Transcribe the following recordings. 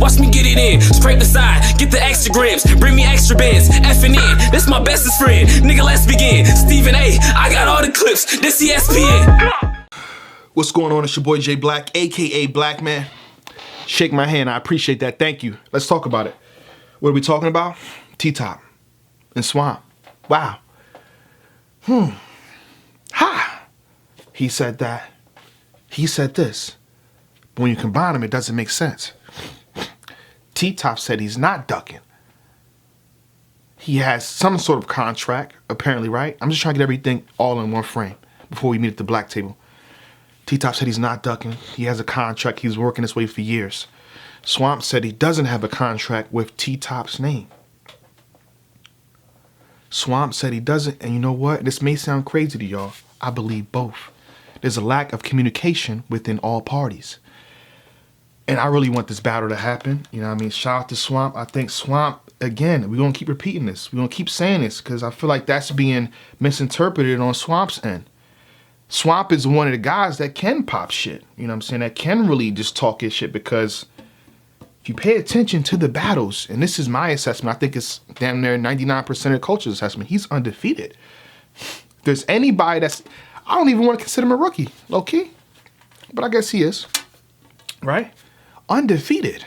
watch me get it in. Scrape the side, get the extra grams, bring me extra bands. Effing in, this my bestest friend. Nigga, let's begin. Stephen A, I got all the clips. This ESPN. What's going on? It's your boy Jay Black, aka Black Man. Shake my hand. I appreciate that. Thank you. Let's talk about it. What are we talking about? T-Top and Swamp. Wow. Ha. He said that. He said this. But when you combine them, it doesn't make sense. T-Top said he's not ducking. He has some sort of contract, apparently, right? I'm just trying to get everything all in one frame before we meet at the black table. T-Top said he's not ducking. He has a contract. He's working this way for years. Swamp said he doesn't have a contract with T-Top's name. Swamp said he doesn't, and you know what? This may sound crazy to y'all. I believe both. There's a lack of communication within all parties. And I really want this battle to happen. You know what I mean? Shout out to Swamp. I think Swamp, again, we're going to keep repeating this. We're going to keep saying this because I feel like that's being misinterpreted on Swamp's end. Swamp is one of the guys that can pop shit. You know what I'm saying? That can really just talk his shit because if you pay attention to the battles, and this is my assessment, I think it's damn near 99% of culture's assessment, he's undefeated. If there's anybody that's, I don't even want to consider him a rookie, low-key, but I guess he is, right? Undefeated.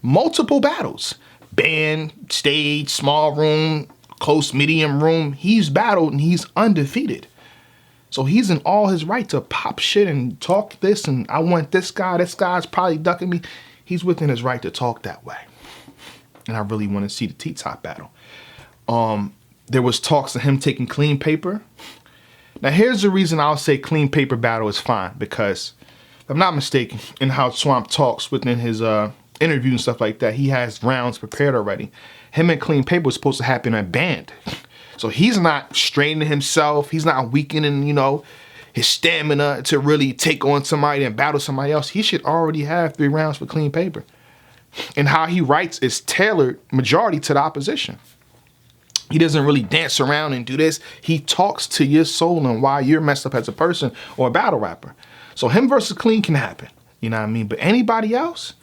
Multiple battles. Band, stage, small room, close, medium room. He's battled and he's undefeated. So he's in all his right to pop shit and talk this and I want this guy's probably ducking me. He's within his right to talk that way. And I really want to see the T-Top battle. There was talks of him taking clean paper. Now here's the reason I'll say clean paper battle is fine, because if I'm not mistaken in how Swamp talks within his interview and stuff like that, he has rounds prepared already. Him and clean paper was supposed to happen at band. So he's not straining himself. He's not weakening, you know, his stamina to really take on somebody and battle somebody else. He should already have 3 rounds for clean paper. And how he writes is tailored majority to the opposition. He doesn't really dance around and do this. He talks to your soul and why you're messed up as a person or a battle rapper. So him versus clean can happen. You know what I mean? But anybody else,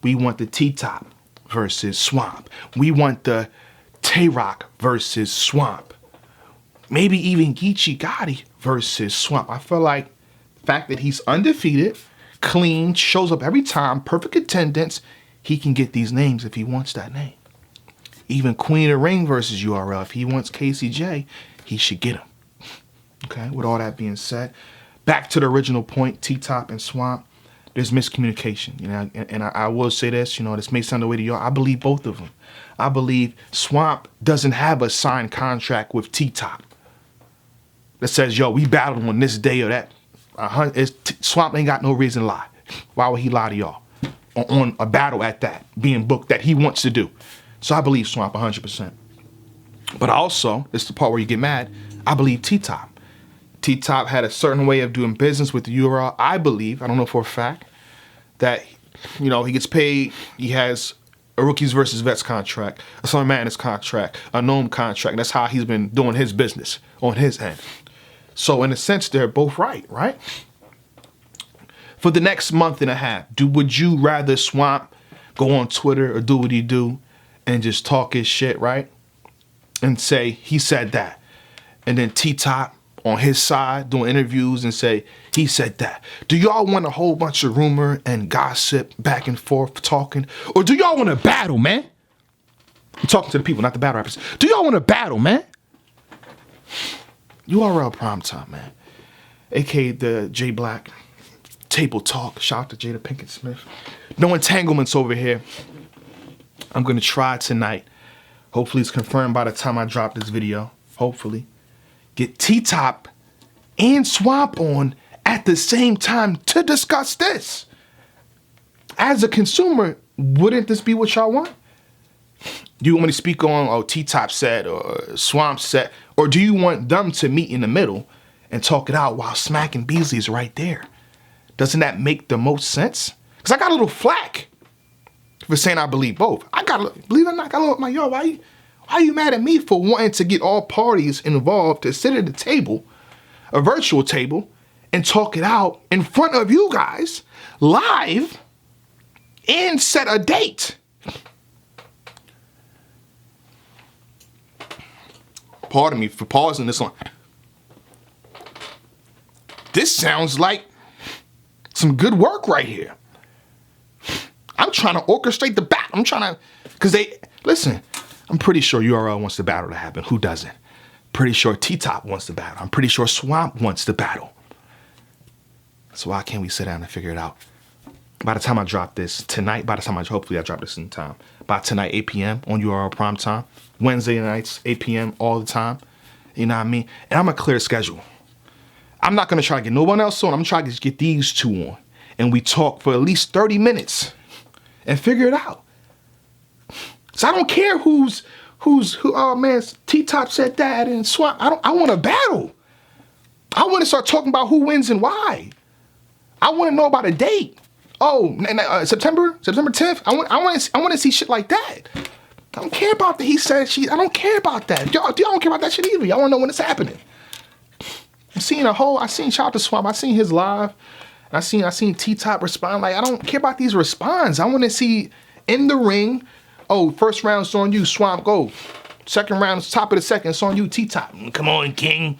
we want the T-Top versus Swamp. We want the Tay-Rock versus Swamp. Maybe even Geechee Gotti versus Swamp. I feel like the fact that he's undefeated, clean, shows up every time, perfect attendance, he can get these names if he wants that name. Even Queen of Ring versus URL. If he wants KCJ, he should get him. Okay, with all that being said, back to the original point, T-Top and Swamp, there's miscommunication. You know, and I will say this, you know, this may sound the way to y'all. I believe both of them. I believe Swamp doesn't have a signed contract with T-Top that says, yo, we battled on this day or that. Swamp ain't got no reason to lie. Why would he lie to y'all on a battle at that, being booked that he wants to do? So I believe Swamp 100%. But also, this is the part where you get mad, I believe T-Top. T-Top had a certain way of doing business with the URL. I believe, I don't know for a fact, that, you know, he gets paid, he has a Rookies versus Vets contract, a Summer Madness contract, a Gnome contract. That's how he's been doing his business on his end. So in a sense, they're both right? For the next month and a half, would you rather Swamp go on Twitter or do what he do and just talk his shit, right? And say, he said that. And then T-Top on his side doing interviews and say, he said that. Do y'all want a whole bunch of rumor and gossip back and forth talking? Or do y'all want to battle, man? I'm talking to the people, not the battle rappers. Do y'all want to battle, man? URL Primetime, man. AKA the Jay Black Table Talk. Shout out to Jada Pinkett Smith. No entanglements over here. I'm going to try tonight. Hopefully it's confirmed by the time I drop this video. Hopefully. Get T-Top and Swamp on at the same time to discuss this. As a consumer, wouldn't this be what y'all want? Do you want me to speak on, oh, T-Top said or Swamp said, or do you want them to meet in the middle and talk it out while Smack and Beasley is right there? Doesn't that make the most sense? Because I got a little flack for saying I believe both. Believe it or not, I got a little, like, yo, why are you mad at me for wanting to get all parties involved to sit at a table, a virtual table, and talk it out in front of you guys, live, and set a date. Pardon me for pausing this on. This sounds like some good work right here. I'm trying to orchestrate the battle. I'm trying to, because listen, I'm pretty sure URL wants the battle to happen. Who doesn't? Pretty sure T-Top wants the battle. I'm pretty sure Swamp wants the battle. So why can't we sit down and figure it out? By the time I drop this tonight, hopefully I drop this in time. By tonight, 8 p.m. on URL prime time. Wednesday nights, 8 p.m. all the time. You know what I mean? And I'm going to clear the schedule. I'm not going to try to get no one else on. I'm trying to just get these two on. And we talk for at least 30 minutes and figure it out. So I don't care who, oh man, T-Top said that and Swamp. I want a battle. I want to start talking about who wins and why. I want to know about a date. Oh, September 10th. I want to see shit like that. I don't care about the he said she. I don't care about that. Y'all don't care about that shit either. Y'all want to know when it's happening. I seen shout out to Swamp. I seen his live. I seen T-Top respond. Like, I don't care about these responds. I want to see in the ring. Oh, first round's on you, Swamp, go. Second round's top of the second, it's on you, T-Top. Come on, King.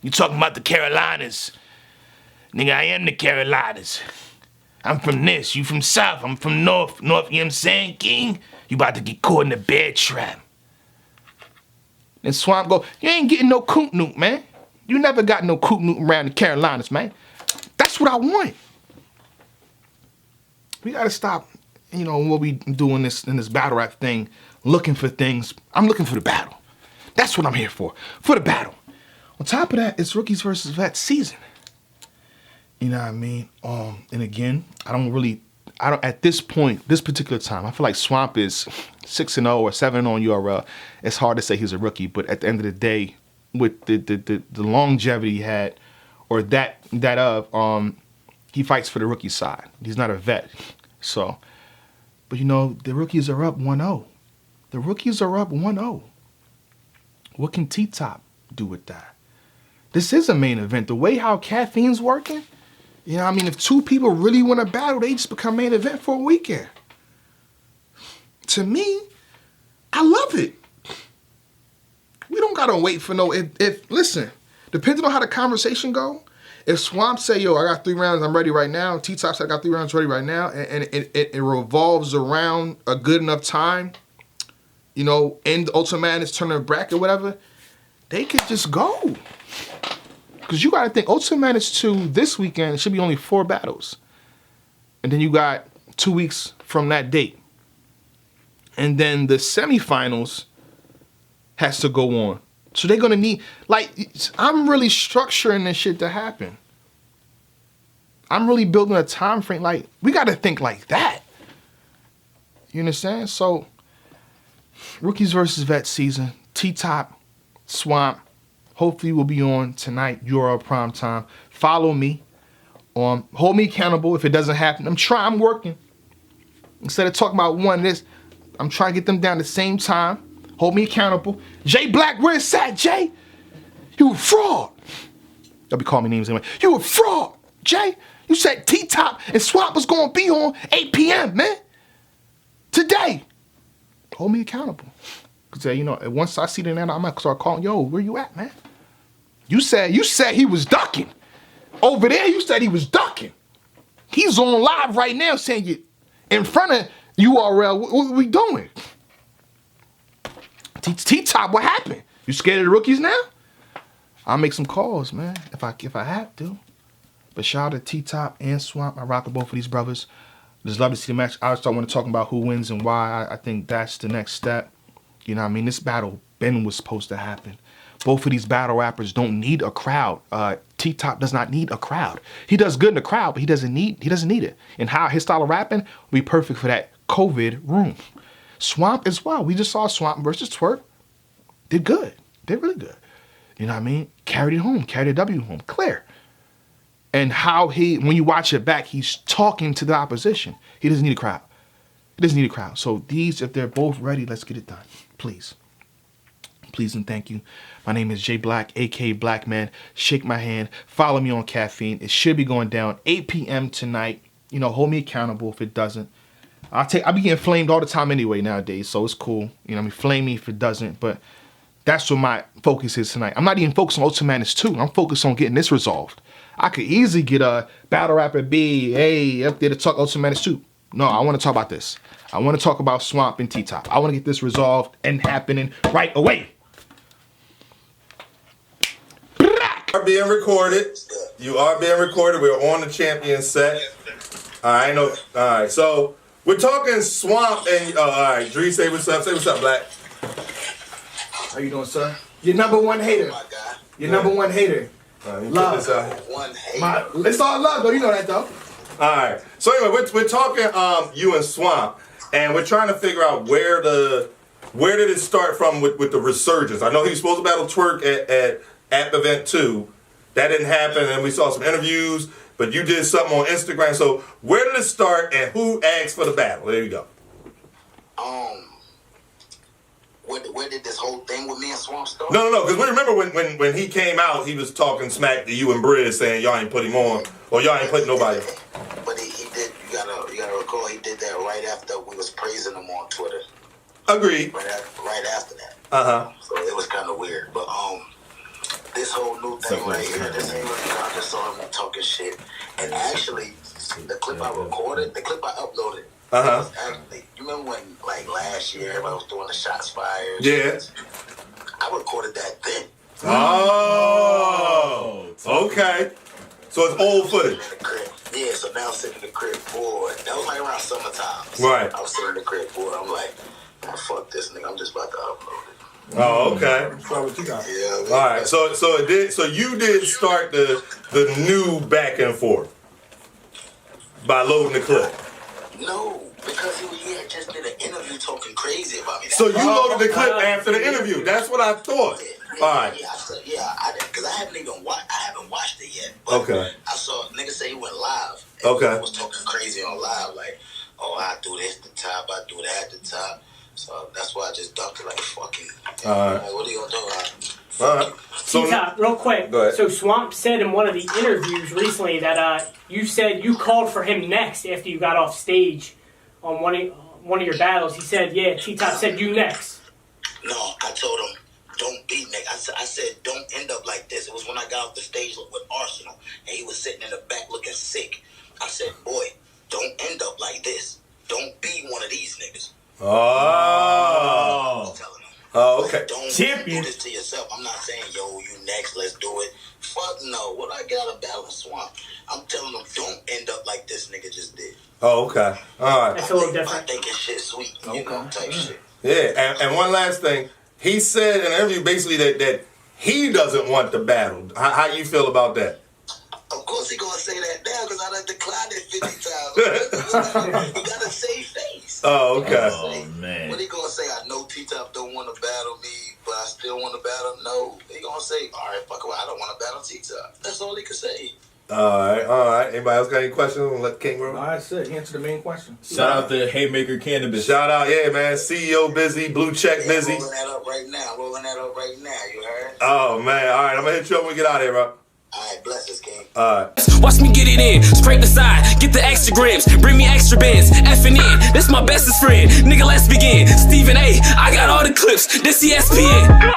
You talking about the Carolinas. Nigga, I am the Carolinas. I'm from this, you from South, I'm from North, you know what I'm saying, King? You about to get caught in the bear trap. And Swamp go, you ain't getting no coot noot, man. You never got no coot noot around the Carolinas, man. That's what I want. We gotta stop, what we do in this battle rap thing, looking for things. I'm looking for the battle. That's what I'm here for the battle. On top of that, it's Rookies versus Vets season. You know what I mean? And again, I don't at this point, this particular time, I feel like Swamp is 6-0 or 7-0 on URL. It's hard to say he's a rookie, but at the end of the day, with the longevity he had, or he fights for the rookie side. He's not a vet. So, but the rookies are up 1-0. The rookies are up 1-0. What can T-Top do with that? This is a main event. The way how Caffeine's working, if two people really want to battle, they just become main event for a weekend. To me, I love it. We don't gotta wait for listen, depending on how the conversation go, if Swamp say, yo, I got 3 rounds, I'm ready right now, T-Top said I got 3 rounds ready right now, and it revolves around a good enough time, in the Ultimate Madness tournament bracket, whatever, they could just go. Because you got to think, Ultimate Madness 2 this weekend should be only 4 battles. And then you got 2 weeks from that date. And then the semifinals has to go on. So they're going to need, I'm really structuring this shit to happen. I'm really building a time frame. We got to think like that. You understand? So, Rookies versus Vets season, T-Top, Swamp, hopefully we'll be on tonight, URL prime time. Follow me. Hold me accountable if it doesn't happen. I'm working. Instead of talking about one this, I'm trying to get them down the same time. Hold me accountable. Jay Black, where's that, Jay? You a fraud. They'll be calling me names anyway. You a fraud, Jay. You said T-Top and Swamp was going to be on 8 p.m., man. Today. Hold me accountable. Because, once I see the name, I'm going to start calling, yo, where you at, man? You said he was ducking. Over there, you said he was ducking. He's on live right now saying you in front of URL. What are we doing? T-Top, what happened? You scared of the rookies now? I'll make some calls, man, if I have to. But shout out to T-Top and Swamp. I rock with both of these brothers. Just love to see the match. I start want to talk about who wins and why. I think that's the next step. This battle was supposed to happen. Both of these battle rappers don't need a crowd. T-Top does not need a crowd. He does good in the crowd, but he doesn't need it. And how his style of rapping will be perfect for that COVID room. Swamp as well. We just saw Swamp versus Twerk. Did good. Did really good. You know what I mean? Carried it home. Carried a W home. Clear. And how when you watch it back, he's talking to the opposition. He doesn't need a crowd. He doesn't need a crowd. So these, if they're both ready, let's get it done. Please. Please and thank you. My name is Jay Black, a.k.a. Black Man. Shake my hand. Follow me on Caffeine. It should be going down 8 p.m. tonight. Hold me accountable if it doesn't. I be getting flamed all the time anyway nowadays, so it's cool. You know what I mean? Flame me if it doesn't, but that's what my focus is tonight. I'm not even focused on Ultimate Madness 2. I'm focused on getting this resolved. I could easily get a Battle Rapper B, hey, up there to talk Ultimate Madness 2. No, I want to talk about this. I want to talk about Swamp and T-Top. I want to get this resolved and happening right away. Are being recorded. You are being recorded. We're on the champion set. All right, no. All right, so we're talking Swamp and all right. Dree, say what's up. Say what's up, Black. How you doing, sir? Your number one hater. Your number one hater. Love. It's all love, though. You know that, though. All right. So anyway, we're talking you and Swamp, and we're trying to figure out where did it start from with the resurgence. I know he was supposed to battle Twerk at Event 2. That didn't happen, and we saw some interviews, but you did something on Instagram. So where did it start, and who asked for the battle? There you go. Where did this whole thing with me and Swamp start? No, because we remember when he came out, he was talking smack to you and Briz, saying y'all ain't put him on, or y'all ain't putting nobody. But he did. You gotta recall he did that right after we was praising him on Twitter. Agreed. Right after that. So it was kind of weird, but this whole new thing right here, this ain't really I just saw him talking shit. And actually, the clip I recorded, the clip I uploaded. Actually, you remember when, like, last year, everybody was doing the shots fired? Yeah. I recorded that then. Oh, okay. So it's old footage. Yeah, so now I'm sitting in the crib bored. That was like around summertime. Right. I was sitting in the crib bored. I'm like, oh, fuck this nigga. I'm just about to upload it. Oh, okay. Yeah. All right. So it did. So you did start the new back and forth by loading the clip. No, because he had just did an interview talking crazy about me. So you loaded the clip after the interview. That's what I thought. Yeah, all right. I did, because I haven't watched it yet. But okay. I saw nigga say he went live. Okay. He was talking crazy on live, like, oh, I do this at the top, I do that at the top. So that's why I just ducked it like, fuck you. All right. Like, what are you gonna do? All right. So T-Top, real quick. Go ahead. So Swamp said in one of the interviews recently that you said you called for him next after you got off stage on one of your battles. He said, yeah, T-Top said you next. No, I told him, don't be next. I said, don't end up like this. It was when I got off the stage with Arsenal, and he was sitting in the back looking sick. I said, boy, don't end up like this. Don't be one of these niggas. Oh. I was telling him. Oh, okay. Don't do this to yourself. I'm not saying, yo, you next, let's do it. Fuck no. What I got a battle with Swamp? I'm telling them, don't end up like this nigga just did. Oh, okay. All right. That's a little different. I thinking shit sweet, you know, type shit. Yeah, and one last thing. He said in an interview basically that he doesn't want the battle. How you feel about that? Of course he gonna say that now because I done declined it 50 times. He got a safe face. Oh, okay. Oh, man. What he gonna say? I know T-Top don't want to battle me, but I still want to battle. No, he gonna say, all right, fuck it, I don't want to battle T-Top. That's all he could say. All right. Anybody else got any questions? We'll let King roll. No, that's it. He answered the main question. Shout out to Haymaker Cannabis. Shout out, yeah, man. CEO busy, blue check busy. I'm rolling that up right now. You heard? Oh, man. All right, I'm going to hit you up when we get out of here, bro. All right, bless us, King. All right. Watch me get it in, scrape the side, get the extra grams, bring me extra bands, effing in, this my bestest friend, nigga let's begin, Stephen A, I got all the clips, this ESPN.